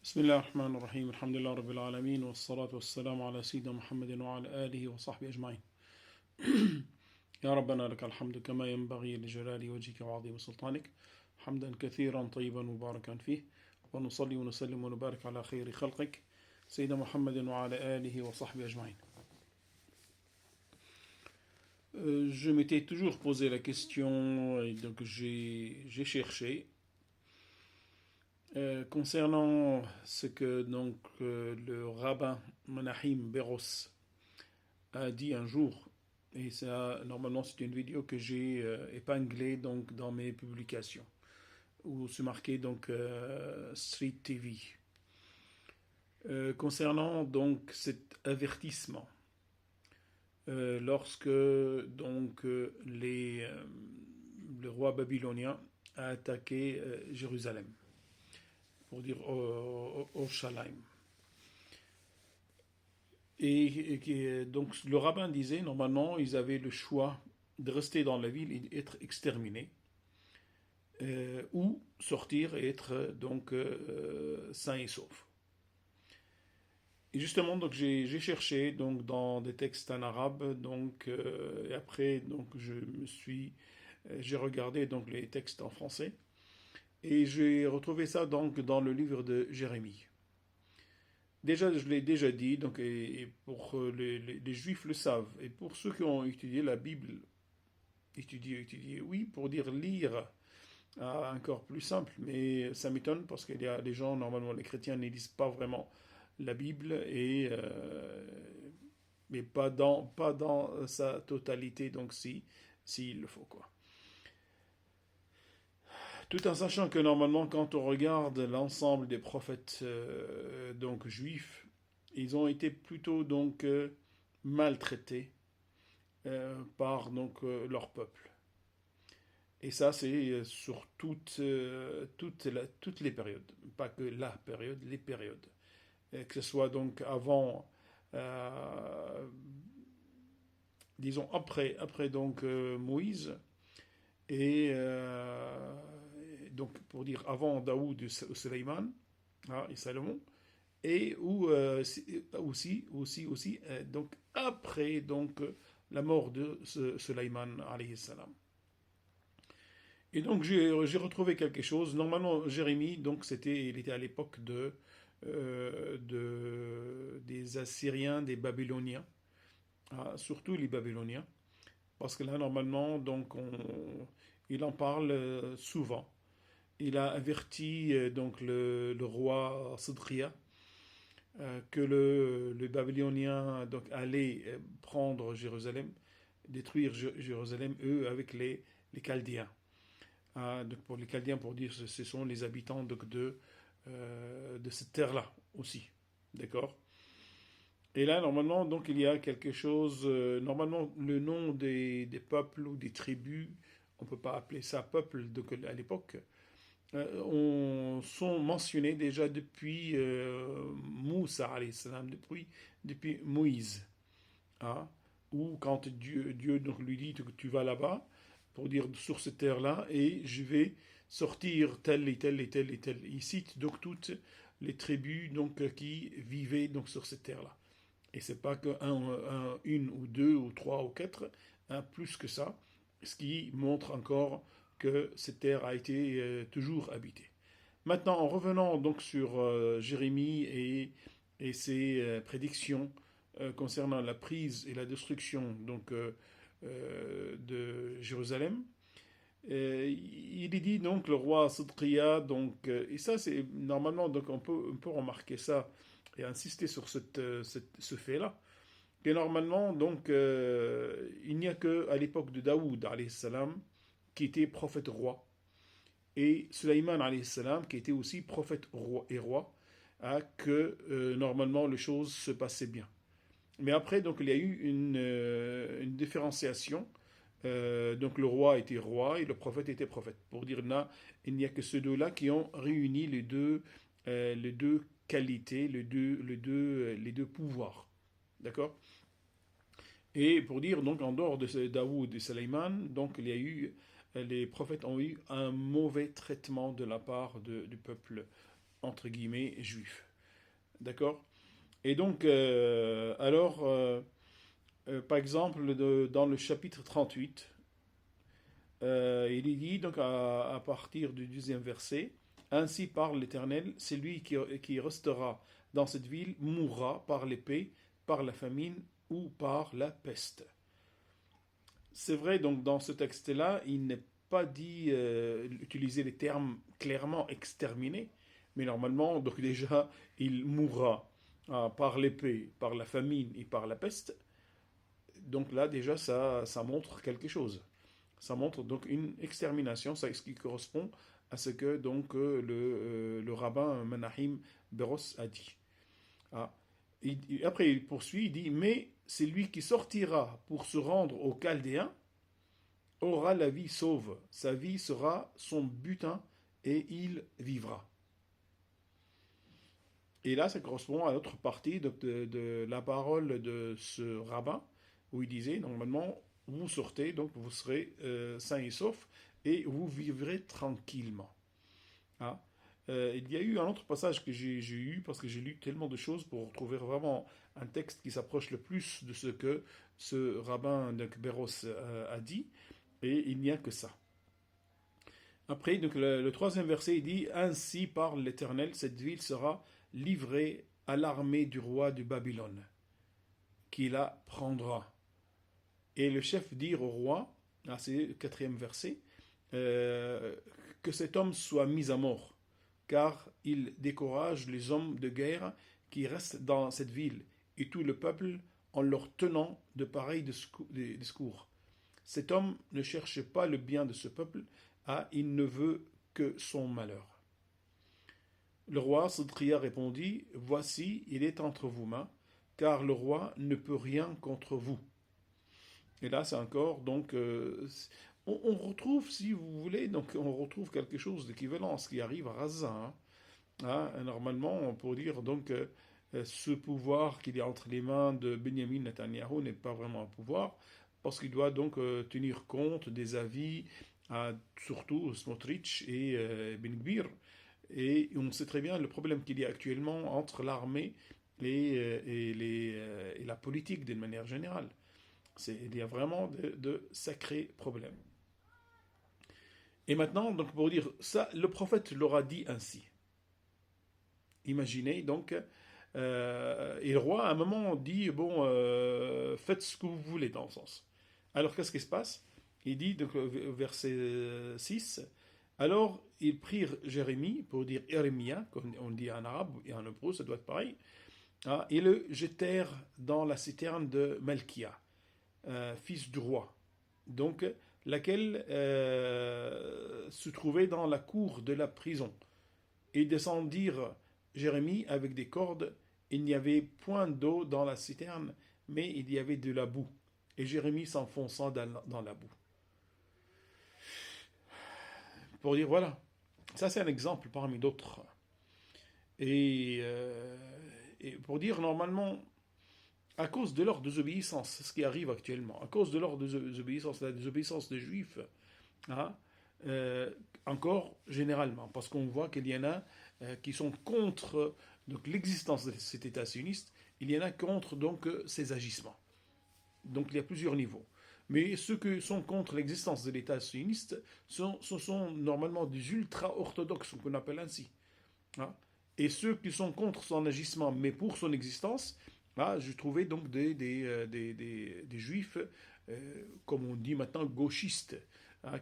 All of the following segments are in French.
بسم الله الرحمن الرحيم الحمد لله رب العالمين والصلاة والسلام على سيدنا محمد وعلى آله وصحبه أجمعين. يا ربنا لك الحمد كما ينبغي لجلال وجهك وعظيم سلطانك، حمدا كثيرا طيبا مباركا فيه، ونصلي ونسلم ونبارك على خير خلقك سيدنا محمد وعلى آله وصحبه أجمعين. Je m'étais toujours posé la question, et donc j'ai cherché concernant ce que donc le rabbin Menachem Beros a dit un jour, et ça normalement c'est une vidéo que j'ai épinglée donc dans mes publications où c'est marqué donc Street TV concernant donc cet avertissement lorsque donc le roi babylonien a attaqué Jérusalem, pour dire Orshalim. Et donc le rabbin disait, normalement, ils avaient le choix de rester dans la ville et d'être exterminés, ou sortir et être donc sains et saufs. Et justement, donc j'ai cherché donc dans des textes en arabe, donc et après donc j'ai regardé donc les textes en français. Et j'ai retrouvé ça donc dans le livre de Jérémie. Déjà, je l'ai déjà dit, donc, et pour les juifs le savent, et pour ceux qui ont étudié la Bible, étudié, oui, pour dire lire, encore plus simple, mais ça m'étonne parce qu'il y a des gens, normalement les chrétiens ne lisent pas vraiment la Bible, mais pas dans sa totalité, donc s'il le faut, quoi. Tout en sachant que normalement, quand on regarde l'ensemble des prophètes donc juifs, ils ont été plutôt donc maltraités par donc leur peuple. Et ça, c'est sur toutes les périodes, pas que la période, les périodes. Que ce soit donc avant, disons après donc Moïse, et donc pour dire avant Daoud et Suleiman, et Salomon, et aussi donc après donc la mort de Suleiman alayhi salam. Et donc j'ai retrouvé quelque chose. Normalement Jérémie, donc il était à l'époque des Assyriens, des Babyloniens, surtout les Babyloniens, parce que là normalement donc il en parle souvent. Il a averti donc le roi Sidria que le Babylonien donc allait prendre Jérusalem, détruire Jérusalem, eux avec les Chaldéens. Donc pour les Chaldéens, pour dire ce sont les habitants donc de cette terre-là aussi, d'accord. Et là normalement donc il y a quelque chose, normalement le nom des peuples ou des tribus, on ne peut pas appeler ça peuple donc à l'époque, sont mentionnés déjà depuis Moussa alayhi salam, depuis Moïse, ou quand Dieu donc lui dit que tu vas là-bas pour dire sur cette terre-là et je vais sortir telle et telle et telle et telle. Il cite donc toutes les tribus donc qui vivaient donc sur cette terre-là. Et c'est pas que une ou deux ou trois ou quatre, plus que ça, ce qui montre encore que cette terre a été toujours habitée. Maintenant, en revenant donc sur Jérémie et ses prédictions concernant la prise et la destruction donc de Jérusalem, il est dit donc le roi Sidkia, donc et ça c'est normalement donc on peut remarquer ça et insister sur ce fait-là, que normalement donc il n'y a que à l'époque de Daoud alayhi salam qui était prophète roi, et Suleiman alayhi salam qui était aussi prophète roi, que normalement les choses se passaient bien. Mais après donc il y a eu une différenciation. Donc le roi était roi et le prophète était prophète. Pour dire là, il n'y a que ceux deux-là qui ont réuni les deux qualités, les deux pouvoirs. D'accord. Et pour dire, donc, en dehors de Daoud et Suleiman, donc, les prophètes ont eu un mauvais traitement de la part du peuple entre guillemets, juif. D'accord? Et donc, par exemple, dans le chapitre 38, il est dit, donc à partir du 10e verset, ainsi parle l'Éternel, celui qui restera dans cette ville mourra par l'épée, par la famine ou par la peste. C'est vrai, donc dans ce texte-là, il n'est pas dit utiliser les termes clairement exterminés, mais normalement, donc déjà, il mourra par l'épée, par la famine et par la peste. Donc là, déjà, ça montre quelque chose. Ça montre donc une extermination, ça, ce qui correspond à ce que donc le rabbin Menachem Beros a dit. Ah. Après, il poursuit, il dit, mais c'est lui qui sortira pour se rendre aux Chaldéens aura la vie sauve. Sa vie sera son butin et il vivra. Et là, ça correspond à l'autre partie de la parole de ce rabbin, où il disait, normalement, vous sortez, donc vous serez sains et saufs, et vous vivrez tranquillement. Ah. Il y a eu un autre passage que j'ai eu, parce que j'ai lu tellement de choses pour trouver vraiment un texte qui s'approche le plus de ce que ce rabbin de Kberos a dit, et il n'y a que ça. Après, donc, le troisième verset, il dit, ainsi parle l'Éternel, cette ville sera livrée à l'armée du roi de Babylone, qui la prendra. Et le chef dit au roi, c'est le quatrième verset, euh, que cet homme soit mis à mort, car il décourage les hommes de guerre qui restent dans cette ville, et tout le peuple en leur tenant de pareils discours. Cet homme ne cherche pas le bien de ce peuple, il ne veut que son malheur. Le roi Sédécia répondit, voici, il est entre vos mains, car le roi ne peut rien contre vous. Et là, c'est encore, donc, on retrouve, si vous voulez, donc, on retrouve quelque chose d'équivalent à ce qui arrive à Gaza. Normalement, on peut dire, donc, ce pouvoir qu'il y a entre les mains de Benjamin Netanyahu n'est pas vraiment un pouvoir, parce qu'il doit donc tenir compte des avis, surtout Smotrich et Ben Gvir. Et on sait très bien le problème qu'il y a actuellement entre l'armée et la politique d'une manière générale. Il y a vraiment de sacrés problèmes. Et maintenant, donc pour dire ça, le prophète l'aura dit ainsi. Imaginez donc, et le roi à un moment dit, bon, faites ce que vous voulez dans le sens. Alors qu'est-ce qui se passe? Il dit, donc, verset 6, alors ils prirent Jérémie, pour dire Jérémia, comme on dit en arabe et en hébreu, ça doit être pareil, et le jetèrent dans la citerne de Malkia, fils du roi, donc laquelle se trouvait dans la cour de la prison. Et descendirent Jérémie avec des cordes. Il n'y avait point d'eau dans la citerne, mais il y avait de la boue. Et Jérémie s'enfonça dans la boue. Pour dire, voilà, ça c'est un exemple parmi d'autres. Et pour dire, normalement, à cause de leur désobéissance, c'est ce qui arrive actuellement, à cause de leur désobéissance, la désobéissance des Juifs, hein, encore généralement, parce qu'on voit qu'il y en a qui sont contre donc, l'existence de cet État sioniste, il y en a contre donc ces agissements. Donc il y a plusieurs niveaux. Mais ceux qui sont contre l'existence de l'État sioniste, ce sont normalement des ultra-orthodoxes, qu'on appelle ainsi. Hein. Et ceux qui sont contre son agissement, mais pour son existence, je trouvais donc des juifs, comme on dit maintenant, gauchistes,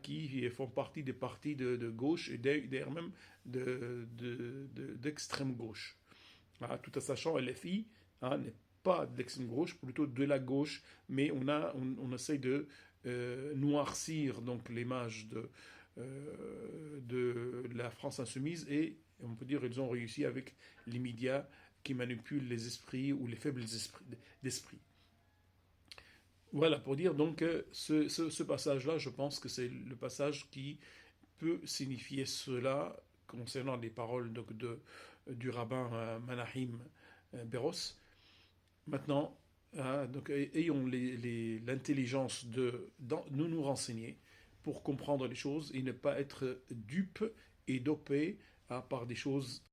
qui font partie des partis de gauche et d'ailleurs même d'extrême gauche. Tout en sachant, LFI n'est pas de l'extrême gauche, plutôt de la gauche, mais on essaye de noircir donc l'image de la France insoumise et on peut dire qu'ils ont réussi avec les médias qui manipulent les esprits ou les faibles d'esprit. Voilà, pour dire donc que ce passage-là, je pense que c'est le passage qui peut signifier cela concernant les paroles donc, du rabbin Menachem Beros. Maintenant, donc, ayons l'intelligence de nous renseigner pour comprendre les choses et ne pas être dupes et dopés par des choses